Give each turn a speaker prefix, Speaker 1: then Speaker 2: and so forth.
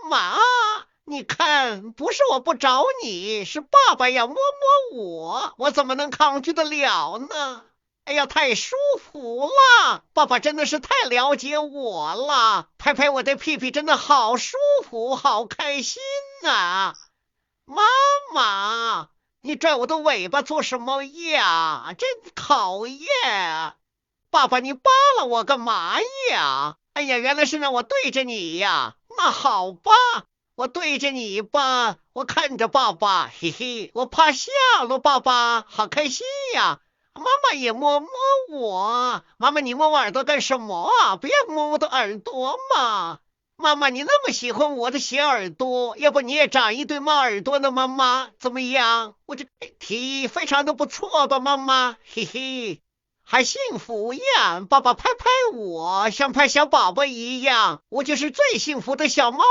Speaker 1: 妈，你看，不是我不找你，是爸爸要摸摸我怎么能抗拒得了呢？哎呀，太舒服了！爸爸真的是太了解我了，拍拍我的屁屁真的好舒服，好开心啊！妈妈，你拽我的尾巴做什么呀？真讨厌！爸爸，你扒拉我干嘛呀？哎呀，原来是让我对着你呀。那好吧，我对着你吧，我看着爸爸，嘿嘿，我趴下了，爸爸，好开心呀。妈妈也摸摸我，妈妈你摸我耳朵干什么啊？不要摸我的耳朵嘛。妈妈，你那么喜欢我的小耳朵，要不你也长一对猫耳朵呢？妈妈，怎么样？我这提议非常的不错吧，妈妈，嘿嘿。还幸福呀！爸爸拍拍我，像拍小宝宝一样，我就是最幸福的小猫猫